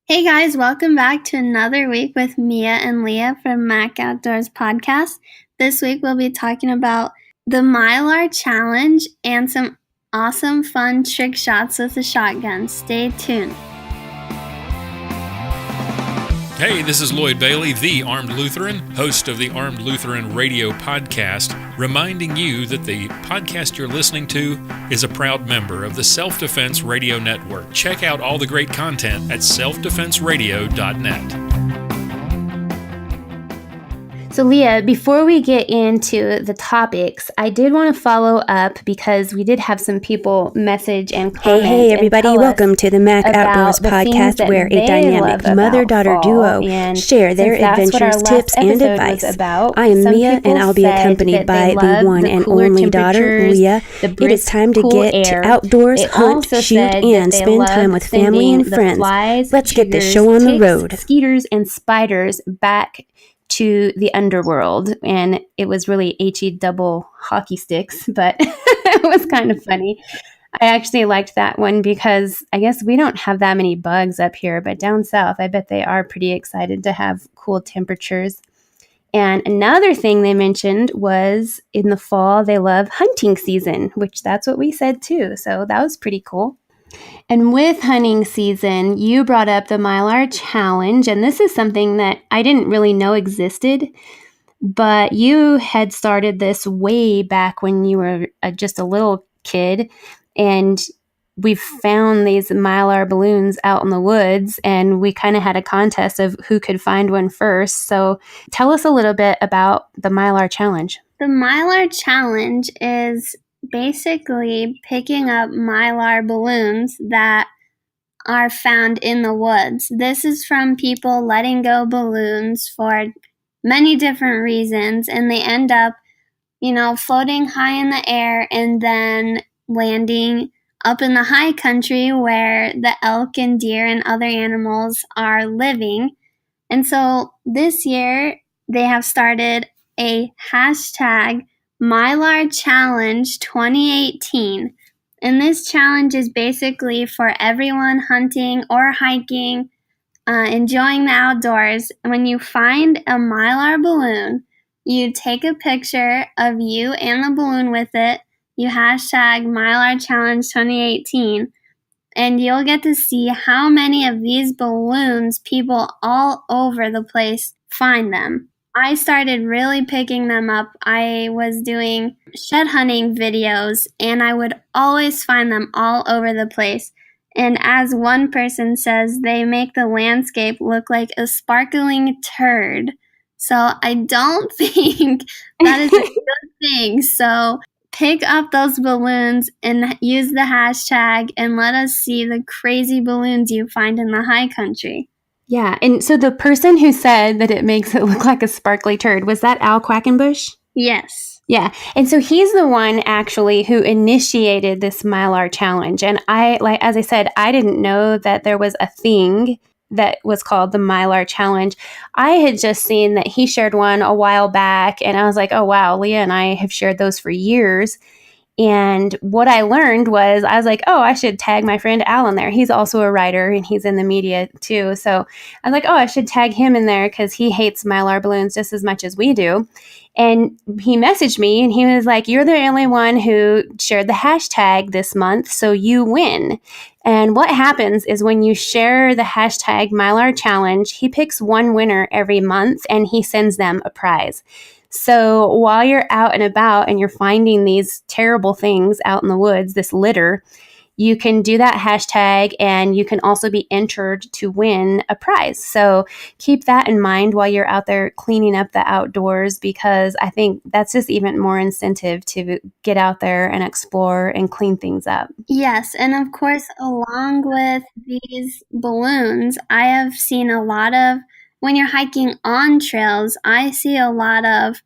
Hey guys, welcome back to another week with Mia and Lea from Mac Outdoors Podcast. This week we'll be talking about the Mylar challenge and some awesome fun trick shots with a shotgun. Stay tuned. Hey, this is Lloyd Bailey, the Armed Lutheran, host of the Armed Lutheran Radio Podcast, reminding you that the podcast you're listening to is a proud member of the Self-Defense Radio Network. Check out all the great content at selfdefenseradio.net. So Lea, before we get into the topics, I did want to follow up because we did have some people message and comment. Hey everybody, welcome to the Mac Outdoors Podcast, where a dynamic mother-daughter duo share their adventures, tips, and advice. I am Mia, and I'll be accompanied by the one and only daughter, Lea. It is time to get outdoors, hunt, shoot, and spend time with family and friends. Let's get this show on the road. Skeeters and spiders back to the underworld, and it was really HE double hockey sticks, but it was kind of funny. I actually liked that one because I guess we don't have that many bugs up here, but down south, I bet they are pretty excited to have cool temperatures. And another thing they mentioned was in the fall, they love hunting season, which that's what we said too. So that was pretty cool. And with hunting season, you brought up the Mylar challenge, and this is something that I didn't really know existed, but you had started this way back when you were just a little kid, and we found these Mylar balloons out in the woods, and we kind of had a contest of who could find one first. So tell us a little bit about the Mylar challenge. The Mylar challenge is basically picking up Mylar balloons that are found in the woods. This is from people letting go balloons for many different reasons, and they end up, floating high in the air and then landing up in the high country where the elk and deer and other animals are living. And so this year they have started a hashtag Mylar Challenge 2018. And this challenge is basically for everyone hunting or hiking, enjoying the outdoors. When you find a Mylar balloon, you take a picture of you and the balloon with it. You hashtag Mylar Challenge 2018, and you'll get to see how many of these balloons people all over the place find them. I started really picking them up. I was doing shed hunting videos, and I would always find them all over the place. And as one person says, they make the landscape look like a sparkling turd. So I don't think that is a good thing. So pick up those balloons and use the hashtag and let us see the crazy balloons you find in the high country. Yeah, and so the person who said that it makes it look like a sparkly turd, was that Al Quackenbush? Yes. Yeah, and so he's the one actually who initiated this Mylar challenge. And as I said, I didn't know that there was a thing that was called the Mylar challenge. I had just seen that he shared one a while back, and I was like, oh wow, Lea and I have shared those for years. And what I learned was, I was like, oh, I should tag my friend Al in there. He's also a writer, and he's in the media too. So I was like, oh, I should tag him in there because he hates Mylar balloons just as much as we do. And he messaged me, and he was like, you're the only one who shared the hashtag this month, so you win. And what happens is when you share the hashtag Mylar challenge, he picks one winner every month, and he sends them a prize. So while you're out and about and you're finding these terrible things out in the woods, this litter, you can do that hashtag, and you can also be entered to win a prize. So keep that in mind while you're out there cleaning up the outdoors, because I think that's just even more incentive to get out there and explore and clean things up. Yes, and of course, along with these balloons, I have seen a lot of, when you're hiking on trails, I see a lot of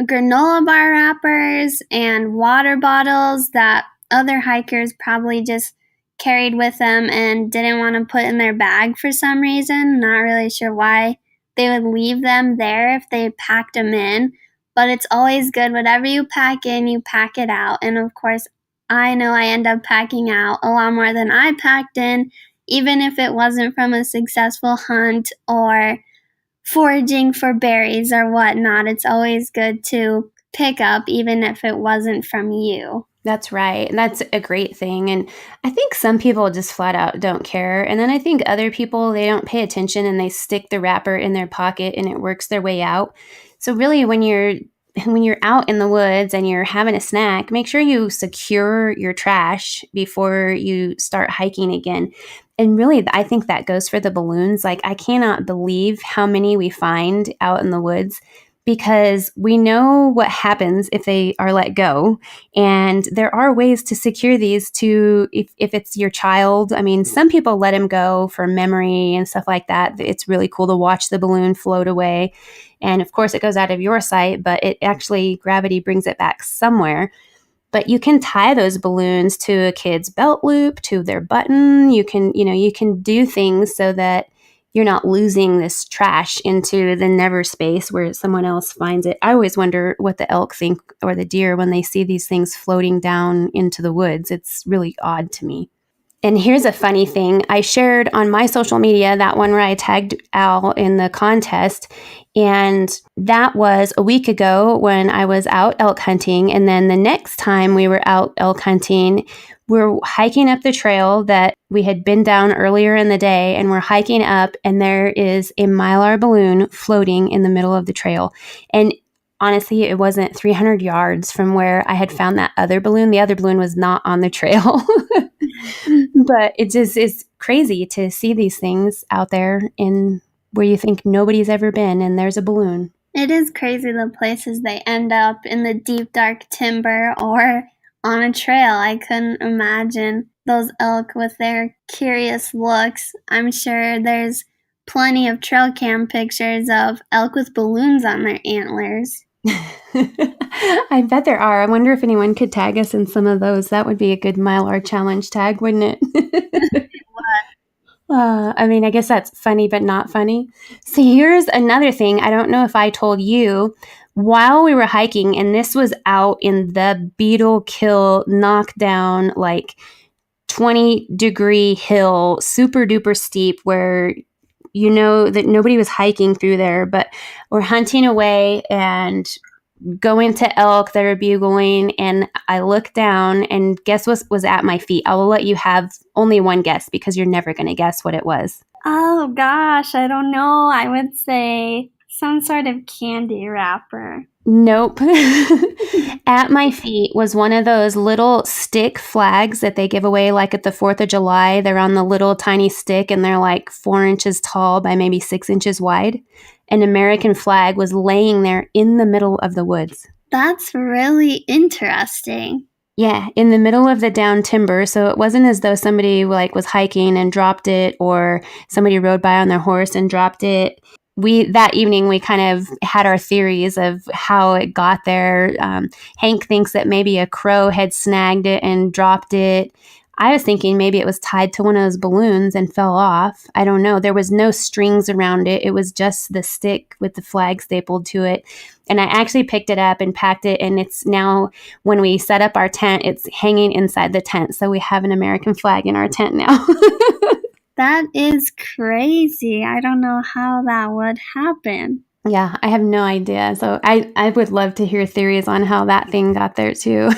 granola bar wrappers and water bottles that other hikers probably just carried with them and didn't want to put in their bag for some reason. Not really sure why they would leave them there if they packed them in. But it's always good. Whatever you pack in, you pack it out. And of course, I know I end up packing out a lot more than I packed in. even if it wasn't from a successful hunt or foraging for berries or whatnot. It's always good to pick up, even if it wasn't from you. That's right. And that's a great thing. And I think some people just flat out don't care. And then I think other people, they don't pay attention and they stick the wrapper in their pocket and it works their way out. So really, when you're out in the woods and you're having a snack, make sure you secure your trash before you start hiking again. And really, I think that goes for the balloons. Like, I cannot believe how many we find out in the woods, because we know what happens if they are let go. And there are ways to secure these to, if it's your child. I mean, some people let them go for memory and stuff like that. It's really cool to watch the balloon float away. And of course, it goes out of your sight, but it actually, gravity brings it back somewhere. But you can tie those balloons to a kid's belt loop, to their button. You can do things so that you're not losing this trash into the never space where someone else finds it. I always wonder what the elk think, or the deer, when they see these things floating down into the woods. It's really odd to me. And here's a funny thing. I shared on my social media that one where I tagged Al in the contest. And that was a week ago when I was out elk hunting. And then the next time we were out elk hunting, we're hiking up the trail that we had been down earlier in the day, and we're hiking up, and there is a Mylar balloon floating in the middle of the trail. And honestly, it wasn't 300 yards from where I had found that other balloon. The other balloon was not on the trail. But it just is crazy to see these things out there in where you think nobody's ever been, and there's a balloon. It is crazy the places they end up, in the deep, dark timber or on a trail. I couldn't imagine those elk with their curious looks. I'm sure there's plenty of trail cam pictures of elk with balloons on their antlers. I bet there are. I wonder if anyone could tag us in some of those. That would be a good Mylar challenge tag, wouldn't it? It would. I mean, I guess that's funny, but not funny. So here's another thing. I don't know if I told you. While we were hiking, and this was out in the beetle kill, knockdown, like 20-degree hill, super duper steep, where you know that nobody was hiking through there, but we're hunting away and going to elk that are bugling. And I look down, and guess what was at my feet? I will let you have only one guess, because you're never going to guess what it was. Oh gosh, I don't know. I would say some sort of candy wrapper. Nope. At my feet was one of those little stick flags that they give away like at the 4th of July. They're on the little tiny stick, and they're like 4 inches tall by maybe 6 inches wide. An American flag was laying there in the middle of the woods. That's really interesting. Yeah, in the middle of the down timber. So it wasn't as though somebody like was hiking and dropped it, or somebody rode by on their horse and dropped it. That evening, we kind of had our theories of how it got there. Hank thinks that maybe a crow had snagged it and dropped it. I was thinking maybe it was tied to one of those balloons and fell off. I don't know. There was no strings around it. It was just the stick with the flag stapled to it. And I actually picked it up and packed it. And it's now, when we set up our tent, it's hanging inside the tent. So we have an American flag in our tent now. That is crazy. I don't know how that would happen. Yeah, I have no idea. So I would love to hear theories on how that thing got there too.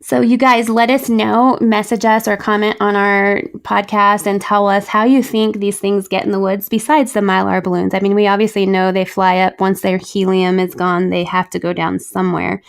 So you guys, let us know, message us or comment on our podcast and tell us how you think these things get in the woods besides the Mylar balloons. I mean, we obviously know they fly up. Once their helium is gone, they have to go down somewhere.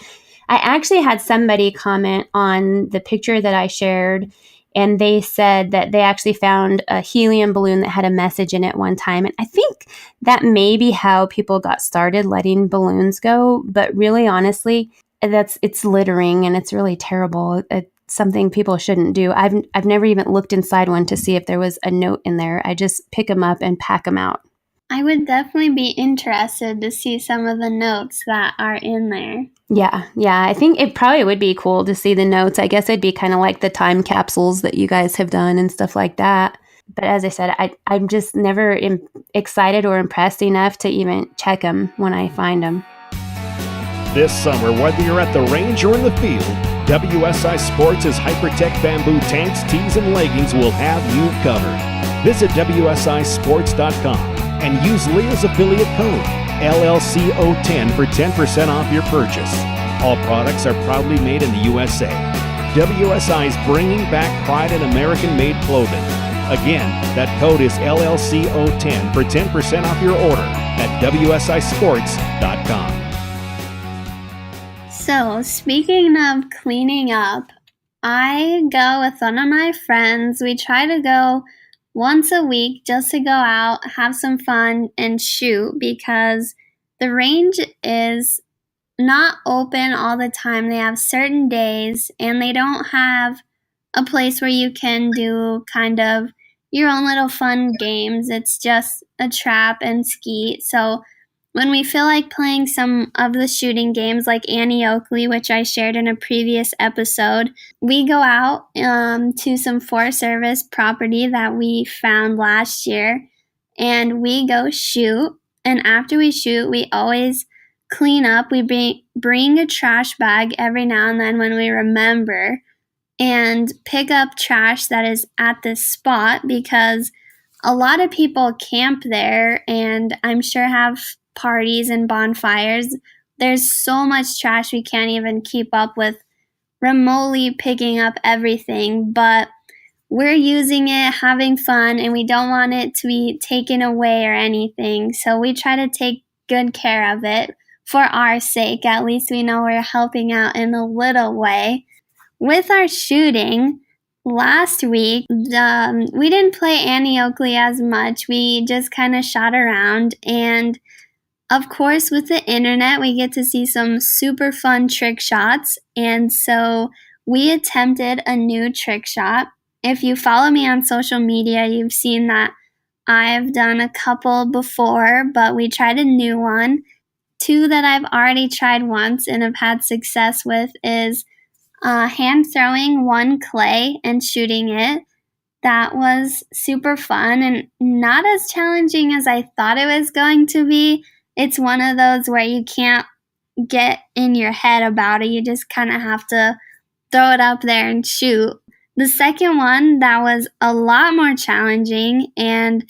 I actually had somebody comment on the picture that I shared, and they said that they actually found a helium balloon that had a message in it one time. And I think that may be how people got started letting balloons go. But really, honestly, it's littering, and it's really terrible. It's something people shouldn't do. I've never even looked inside one to see if there was a note in there. I just pick them up and pack them out. I would definitely be interested to see some of the notes that are in there. Yeah. I think it probably would be cool to see the notes. I guess it'd be kind of like the time capsules that you guys have done and stuff like that. But as I said, I'm just never excited or impressed enough to even check them when I find them. This summer, whether you're at the range or in the field, WSI Sports' Hypertech bamboo tanks, tees, and leggings will have you covered. Visit WSISports.com and use Leah's affiliate code LLCO10 for 10% off your purchase. All products are proudly made in the USA. WSI is bringing back pride in American-made clothing. Again, that code is LLCO10 for 10% off your order at WSISports.com. So, speaking of cleaning up, I go with one of my friends. We try to go once a week just to go out, have some fun, and shoot because the range is not open all the time. They have certain days, and they don't have a place where you can do kind of your own little fun games. It's just a trap and skeet. So when we feel like playing some of the shooting games like Annie Oakley, which I shared in a previous episode, we go out to some Forest Service property that we found last year, and we go shoot. And after we shoot, we always clean up. We bring a trash bag every now and then when we remember, and pick up trash that is at this spot because a lot of people camp there and I'm sure have parties and bonfires. There's so much trash we can't even keep up with remotely picking up everything, but we're using it, having fun, and we don't want it to be taken away or anything. So we try to take good care of it for our sake. At least we know we're helping out in a little way. With our shooting, last week, we didn't play Annie Oakley as much. We just kind of shot around. And of course, with the internet, we get to see some super fun trick shots. And so we attempted a new trick shot. If you follow me on social media, you've seen that I've done a couple before, but we tried a new one. Two that I've already tried once and have had success with is hand throwing one clay and shooting it. That was super fun and not as challenging as I thought it was going to be. It's one of those where you can't get in your head about it. You just kind of have to throw it up there and shoot. The second one, that was a lot more challenging, and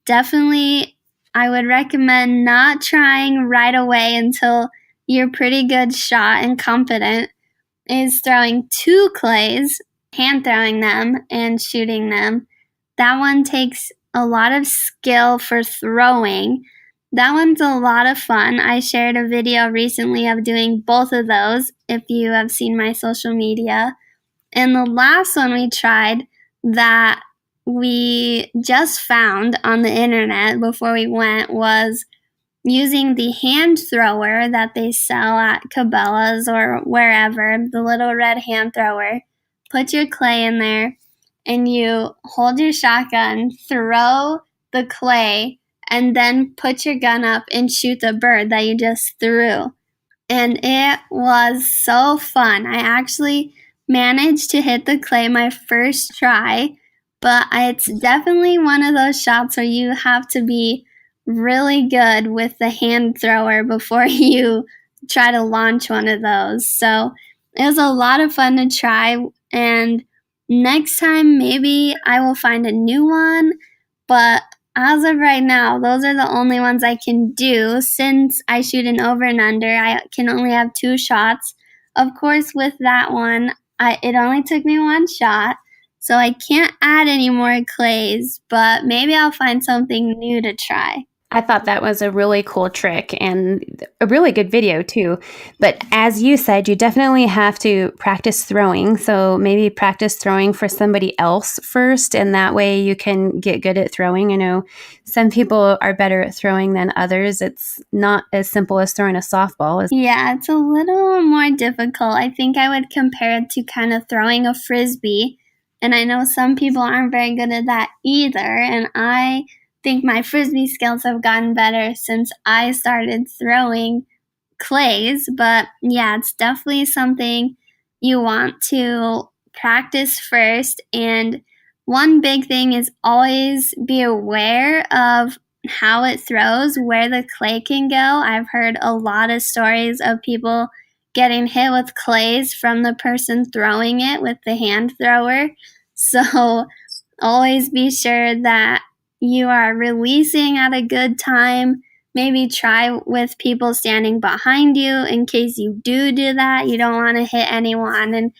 definitely I would recommend not trying right away until you're pretty good shot and confident, is throwing two clays, hand throwing them, and shooting them. That one takes a lot of skill for throwing. That one's a lot of fun. I shared a video recently of doing both of those, if you have seen my social media. And the last one we tried that we just found on the internet before we went was using the hand thrower that they sell at Cabela's or wherever, the little red hand thrower. Put your clay in there and you hold your shotgun, throw the clay, and then put your gun up and shoot the bird that you just threw. And it was so fun. I actually managed to hit the clay my first try, but it's definitely one of those shots where you have to be really good with the hand thrower before you try to launch one of those. So it was a lot of fun to try, and next time maybe I will find a new one, but as of right now, those are the only ones I can do. Since I shoot an over and under, I can only have 2 shots. Of course, with that one, it only took me 1 shot, so I can't add any more clays, but maybe I'll find something new to try. I thought that was a really cool trick and a really good video too. But as you said, you definitely have to practice throwing. So maybe practice throwing for somebody else first, and that way you can get good at throwing. I know some people are better at throwing than others. It's not as simple as throwing a softball. Yeah, it's a little more difficult. I think I would compare it to kind of throwing a frisbee. And I know some people aren't very good at that either. And I think my frisbee skills have gotten better since I started throwing clays. But yeah, it's definitely something you want to practice first. And one big thing is always be aware of how it throws, where the clay can go. I've heard a lot of stories of people getting hit with clays from the person throwing it with the hand thrower. So always be sure that you are releasing at a good time. Maybe try with people standing behind you in case you do that. You don't want to hit anyone and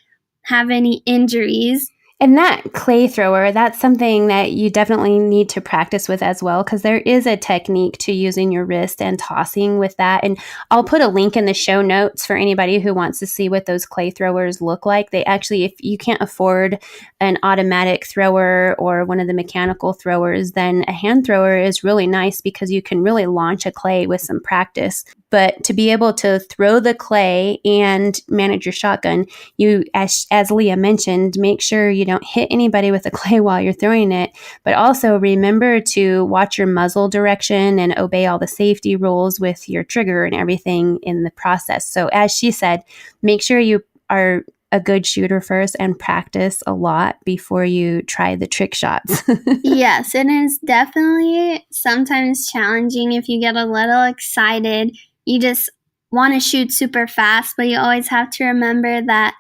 have any injuries. And that clay thrower, that's something that you definitely need to practice with as well, because there is a technique to using your wrist and tossing with that. And I'll put a link in the show notes for anybody who wants to see what those clay throwers look like. They actually, if you can't afford an automatic thrower or one of the mechanical throwers, then a hand thrower is really nice because you can really launch a clay with some practice. But to be able to throw the clay and manage your shotgun, you, as Lea mentioned, make sure you don't hit anybody with the clay while you're throwing it, but also remember to watch your muzzle direction and obey all the safety rules with your trigger and everything in the process. So as she said, make sure you are a good shooter first and practice a lot before you try the trick shots. Yes, it is definitely sometimes challenging if you get a little excited. You just want to shoot super fast, but you always have to remember that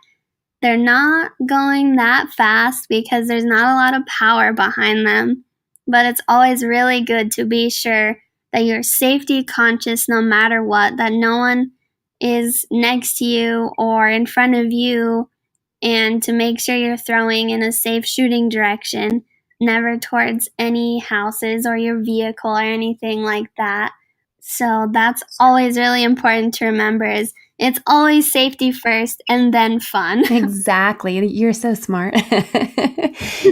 they're not going that fast because there's not a lot of power behind them. But it's always really good to be sure that you're safety conscious no matter what, that no one is next to you or in front of you, and to make sure you're throwing in a safe shooting direction, never towards any houses or your vehicle or anything like that. So that's always really important to remember, is it's always safety first and then fun. Exactly. You're so smart.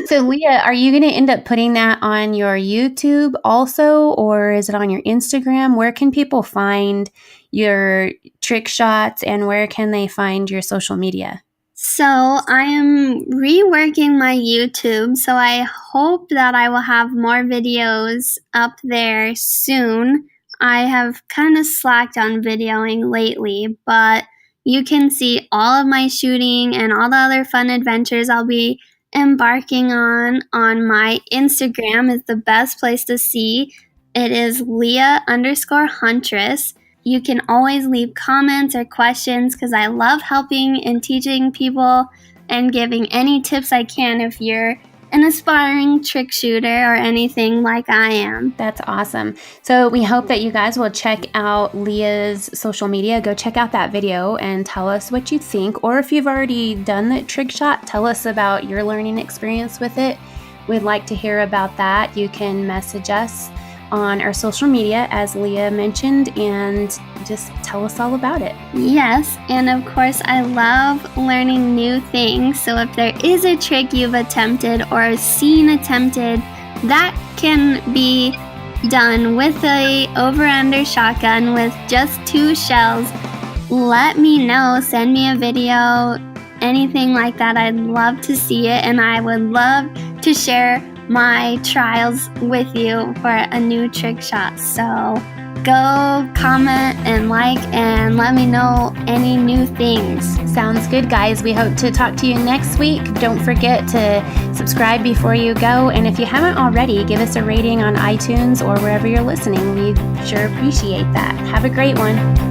So Lea, are you going to end up putting that on your YouTube also, or is it on your Instagram? Where can people find your trick shots and where can they find your social media? So I am reworking my YouTube, so I hope that I will have more videos up there soon. I have kind of slacked on videoing lately, but you can see all of my shooting and all the other fun adventures I'll be embarking on my Instagram. Is the best place to see. It is Lea_Huntress. You can always leave comments or questions because I love helping and teaching people and giving any tips I can if you're an aspiring trick shooter or anything like I am. That's awesome. So we hope that you guys will check out Lea's social media. Go check out that video and tell us what you think. Or if you've already done the trick shot, tell us about your learning experience with it. We'd like to hear about that. You can message us on our social media, as Lea mentioned, and just tell us all about it. Yes, and of course I love learning new things, so if there is a trick you've attempted or seen attempted that can be done with a over-under shotgun with just 2 shells, let me know. Send me a video, anything like that. I'd love to see it, and I would love to share my trials with you for a new trick shot. So go comment and like and let me know any new things. Sounds good, guys. We hope to talk to you next week. Don't forget to subscribe before you go. And if you haven't already, give us a rating on iTunes or wherever you're listening. We sure appreciate that. Have a great one.